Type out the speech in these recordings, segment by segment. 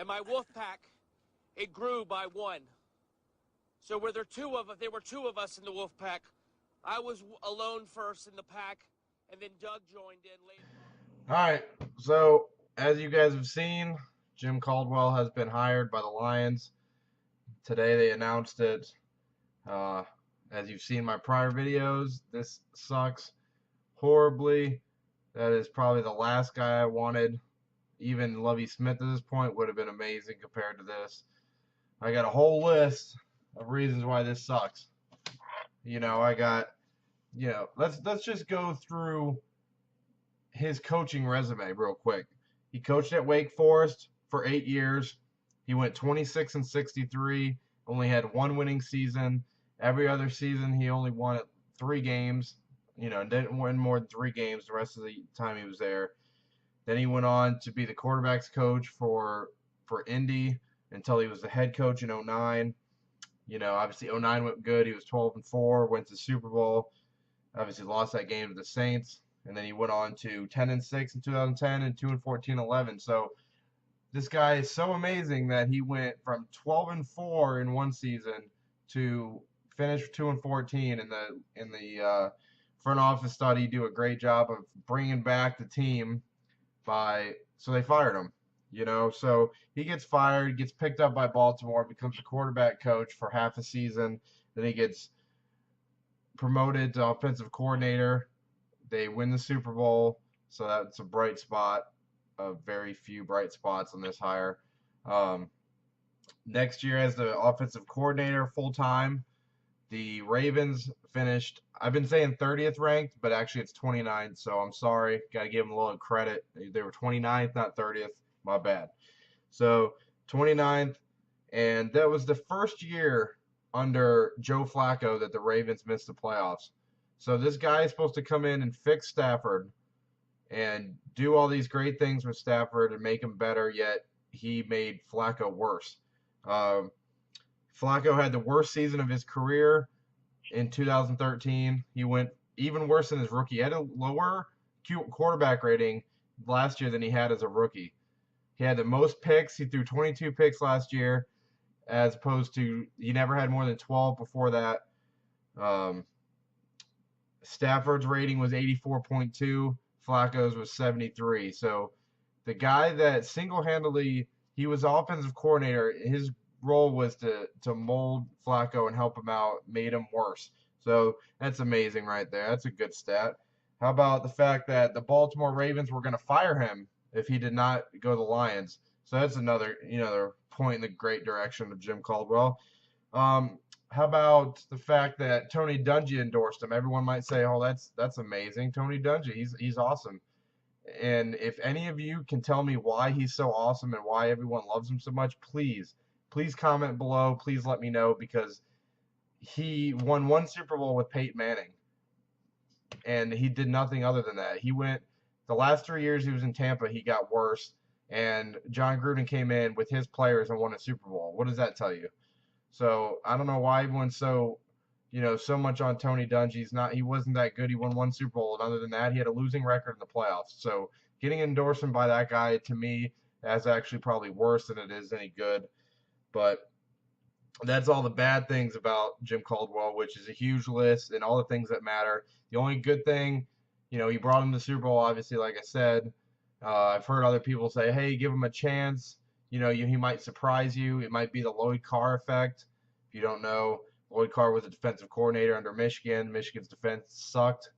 and my wolf pack, it grew by one. So where there were two of us in the wolf pack. I was alone first in the pack, and then Doug joined in later. All right, so as you guys have seen, Jim Caldwell has been hired by the Lions. Today they announced it. As you've seen my prior videos, this sucks horribly. That is probably the last guy I wanted. Even Lovie Smith at this point would have been amazing compared to this. I got a whole list of reasons why this sucks. Let's just go through his coaching resume real quick. He coached at Wake Forest for 8 years. He went 26-63, only had one winning season. Every other season he only won at 3 games. Didn't win more than 3 games the rest of the time he was there. Then he went on to be the quarterbacks coach for Indy until he was the head coach in 2009. Obviously 2009 went good. He was 12-4, went to Super Bowl. Obviously lost that game to the Saints. And then he went on to 10-6 in 2010 and 2-14 2011. So this guy is so amazing that he went from 12-4 in one season to finish 2-14. In the front office thought he'd do a great job of bringing back the team so they fired him. So he gets fired, gets picked up by Baltimore, becomes a quarterback coach for half a season. Then he gets promoted to offensive coordinator. They win the Super Bowl, so that's a bright spot. Very few bright spots on this hire. Next year as the offensive coordinator full-time, the Ravens finished, I've been saying 30th ranked, but actually it's 29th, so I'm sorry. Got to give them a little credit. They were 29th, not 30th. My bad. So 29th, and that was the first year under Joe Flacco that the Ravens missed the playoffs. So this guy is supposed to come in and fix Stafford and do all these great things with Stafford and make him better, yet he made Flacco worse. Flacco had the worst season of his career in 2013. He went even worse than his rookie. He had a lower quarterback rating last year than he had as a rookie. He had the most picks. He threw 22 picks last year, as opposed to he never had more than 12 before that. Stafford's rating was 84.2. Flacco's was 73. So the guy that single-handedly, he was offensive coordinator. His role was to mold Flacco and help him out, made him worse. So that's amazing right there. That's a good stat. How about the fact that the Baltimore Ravens were going to fire him if he did not go to the Lions? So that's another point in the great direction of Jim Caldwell. How about the fact that Tony Dungy endorsed him? Everyone might say, "Oh, that's amazing, Tony Dungy. He's awesome." And if any of you can tell me why he's so awesome and why everyone loves him so much, please comment below. Please let me know, because he won 1 Super Bowl with Peyton Manning, and he did nothing other than that. He went the last 3 years he was in Tampa, he got worse, and John Gruden came in with his players and won a Super Bowl. What does that tell you? So I don't know why everyone's so much on Tony Dungy. He wasn't that good. He won 1 Super Bowl, and other than that, he had a losing record in the playoffs. So getting endorsement by that guy, to me, is actually probably worse than it is any good. But that's all the bad things about Jim Caldwell, which is a huge list, and all the things that matter. The only good thing, he brought him to the Super Bowl, obviously, like I said. I've heard other people say, hey, give him a chance. He might surprise you. It might be the Lloyd Carr effect. If you don't know, Lloyd Carr was a defensive coordinator under Michigan. Michigan's defense sucked,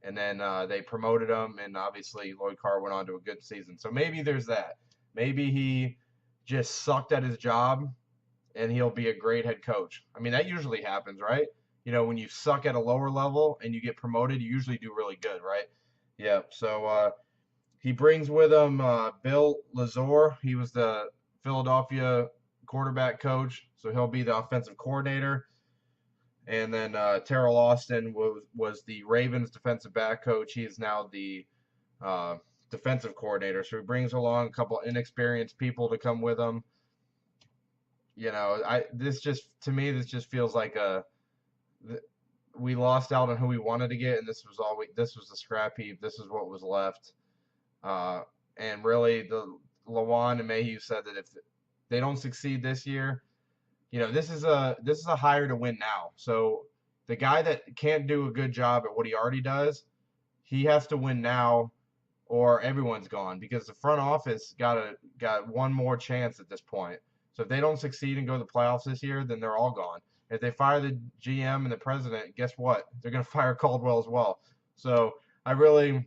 and then they promoted him, and obviously Lloyd Carr went on to a good season. So maybe there's that. Maybe he just sucked at his job, and he'll be a great head coach. I mean, that usually happens, right? When you suck at a lower level and you get promoted, you usually do really good, right? Yeah, so he brings with him Bill Lazor. He was the Philadelphia quarterback coach, so he'll be the offensive coordinator. And then Terrell Austin was the Ravens defensive back coach. He is now the defensive coordinator. So he brings along a couple inexperienced people to come with him. This just feels like we lost out on who we wanted to get, and this was the scrap heap. This is what was left. And really, the Lawan and Mayhew said that they don't succeed this year, this is a hire to win now. So the guy that can't do a good job at what he already does, he has to win now, or everyone's gone, because the front office got one more chance at this point. So if they don't succeed and go to the playoffs this year, then they're all gone. If they fire the GM and the president, guess what? They're going to fire Caldwell as well. So I really,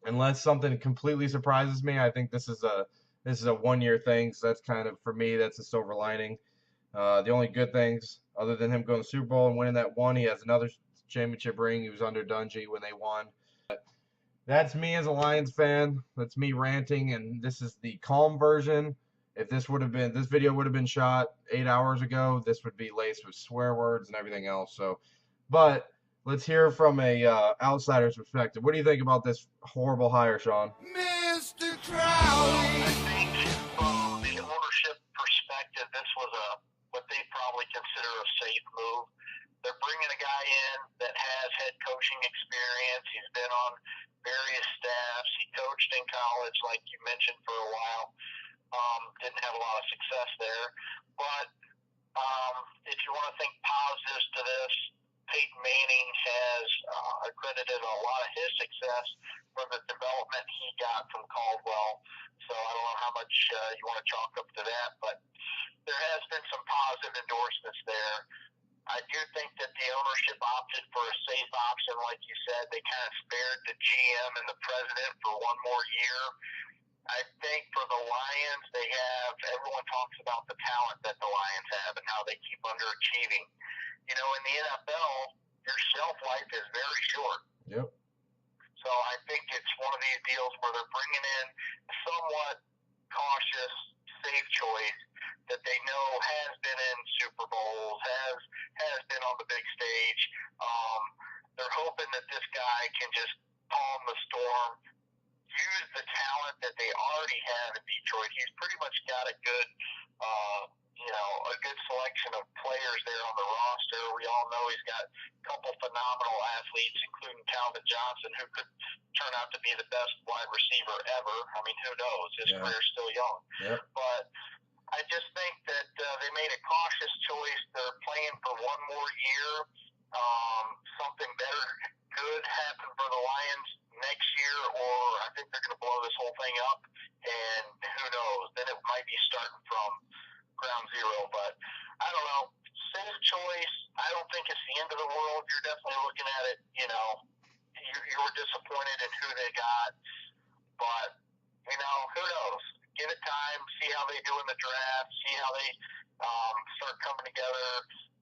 unless something completely surprises me, I think this is a 1-year thing. So that's kind of, for me, that's a silver lining. The only good things, other than him going to the Super Bowl and winning that one, he has another championship ring. He was under Dungy when they won. That's me as a Lions fan. That's me ranting, and this is the calm version. If this video would have been shot 8 hours ago, this would be laced with swear words and everything else. So, but let's hear from a outsider's perspective. What do you think about this horrible hire, Sean? Mr. Crowley. I think from the ownership perspective, this was what they probably consider a safe move. They're bringing a guy in that has head coaching experience. He's been on various staffs. He coached in college, like you mentioned, for a while. Didn't have a lot of success there. But if you want to think positives to this, Peyton Manning has accredited a lot of his success from the development he got from Caldwell. So I don't know how much you want to chalk up to that, but there has been some positive endorsements there. I do think that the ownership opted for a safe option. Like you said, they kind of spared the GM and the president for one more year. I think for the Lions, everyone talks about the talent that the Lions have and how they keep underachieving. In the NFL, your shelf life is very short. Yep. So I think it's one of these deals where they're bringing in a somewhat cautious, safe choice that they know has been in Super Bowls, has been on the big stage. They're hoping that this guy can just calm the storm, use the talent that they already have in Detroit. He's pretty much got a good selection of players there on the roster. We all know he's got a couple phenomenal athletes, including Calvin Johnson, who could turn out to be the best wide receiver ever. I mean, who knows? His career's still young. Yep. But I just think that they made a cautious choice. They're playing for one more year. Something better could happen for the Lions next year, or I think they're going to blow this whole thing up, and who knows? Then it might be starting from ground zero. But I don't know. Safe choice. I don't think it's the end of the world. You're definitely looking at it, you were disappointed in who they got, but, who knows? Give it time, see how they do in the draft, see how they start coming together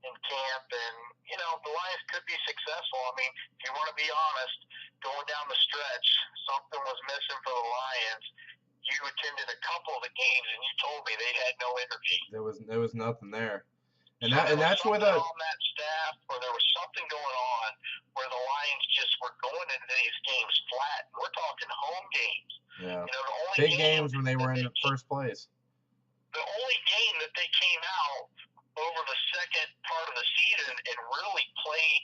in camp, and, the Lions could be successful. I mean, if you want to be honest, going down the stretch, something was missing for the Lions. You attended a couple of the games, and you told me they had no energy. There was nothing there. And So that's where on that staff, or there was something going on where the Lions just were going into these games flat. We're talking home games. Yeah. The only Big games when they were in the first place. The only game that they came out over the second part of the season and really played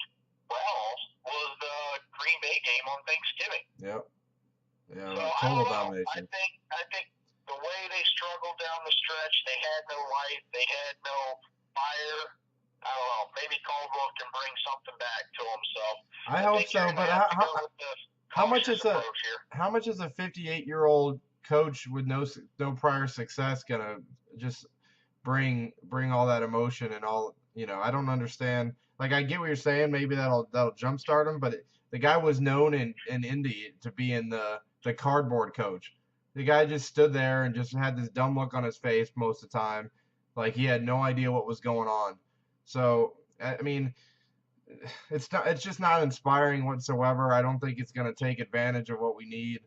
well was the Green Bay game on Thanksgiving. Yep. Yeah, So total I don't know. domination. I think the way they struggled down the stretch, they had no life, they had no fire. I don't know. Maybe Caldwell can bring something back to them. So I hope so. But how much is a 58-year-old coach with no prior success gonna just bring all that emotion and all? I don't understand. Like, I get what you're saying. Maybe that'll jumpstart him. But the guy was known in Indy to be in the cardboard coach. The guy just stood there and just had this dumb look on his face most of the time, like he had no idea what was going on. So I mean, it's just not inspiring whatsoever. I don't think it's going to take advantage of what we need.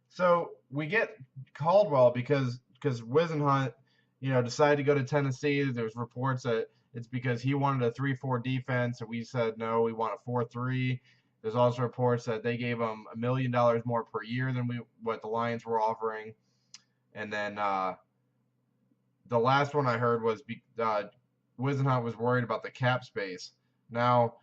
So we get Caldwell because Wisenhunt, decided to go to Tennessee. There's reports that it's because he wanted a 3-4 defense, and we said no, we want a 4-3. There's also reports that they gave him $1 million more per year than what the Lions were offering. And then the last one I heard was Wisenhunt was worried about the cap space. Now,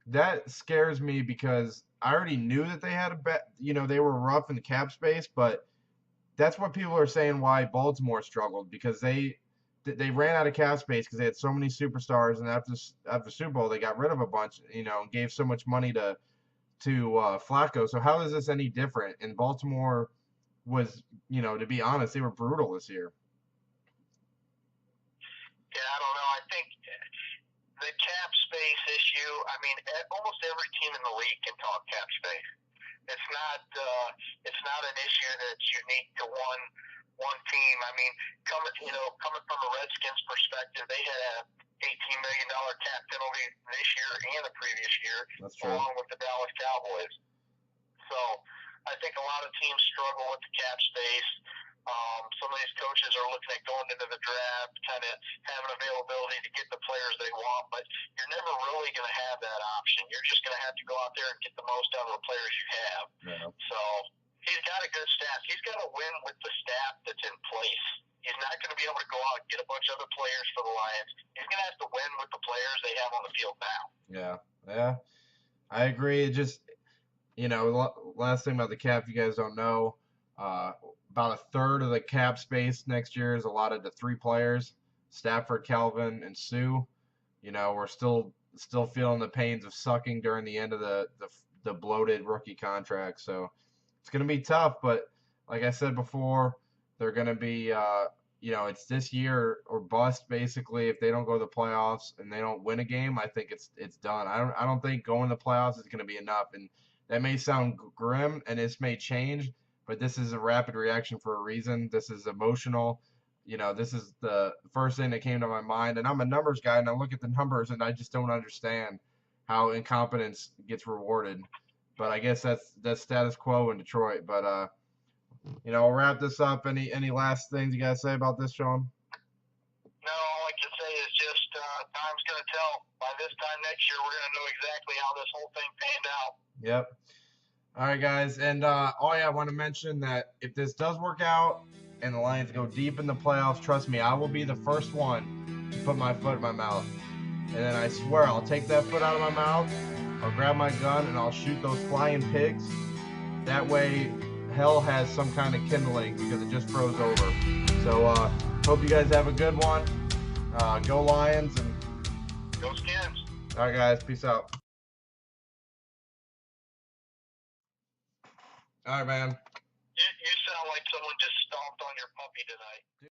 that scares me because I already knew that they had they were rough in the cap space, but that's what people are saying why Baltimore struggled, because they ran out of cap space because they had so many superstars, and after Super Bowl they got rid of a bunch, and gave so much money to Flacco. So how is this any different? And Baltimore was, to be honest, they were brutal this year. Yeah, I don't know. I think the cap space issue, I mean, almost every team in the league can talk cap space. It's not an issue that's unique to one team. I mean, coming from a Redskins perspective, they had a $18 million cap penalty this year and the previous year, along with the Dallas Cowboys. So I think a lot of teams struggle with the cap space. Some of these coaches are looking at going into the draft, kind of having availability to get the players they want, but you're never really going to have that option. You're just going to have to go out there and get the most out of the players you have. Yeah. So he's got a good staff. He's got to win with the staff that's in place. He's not going to be able to go out and get a bunch of other players for the Lions. He's going to have to win with the players they have on the field now. Yeah, I agree. It just, last thing about the cap, if you guys don't know, about a third of the cap space next year is allotted to 3 players: Stafford, Calvin, and Sue. We're still feeling the pains of sucking during the end of the bloated rookie contract. So it's going to be tough. But like I said before, they're going to be, it's this year or bust basically. If they don't go to the playoffs and they don't win a game, I think it's done. I don't think going to the playoffs is going to be enough. And that may sound grim, and this may change, but this is a rapid reaction for a reason. This is emotional. This is the first thing that came to my mind. And I'm a numbers guy, and I look at the numbers, and I just don't understand how incompetence gets rewarded. But I guess that's status quo in Detroit. But we'll wrap this up. Any last things you guys say about this, Sean? No, all I can say is just time's going to tell. By this time next year, we're going to know exactly how this whole thing panned out. Yep. All right, guys. And, I want to mention that if this does work out and the Lions go deep in the playoffs, trust me, I will be the first one to put my foot in my mouth. And then I swear I'll take that foot out of my mouth, I'll grab my gun, and I'll shoot those flying pigs. That way, hell has some kind of kindling because it just froze over. So, hope you guys have a good one. Go Lions and go Skins. All right, guys. Peace out. All right, man. You sound like someone just stomped on your puppy tonight.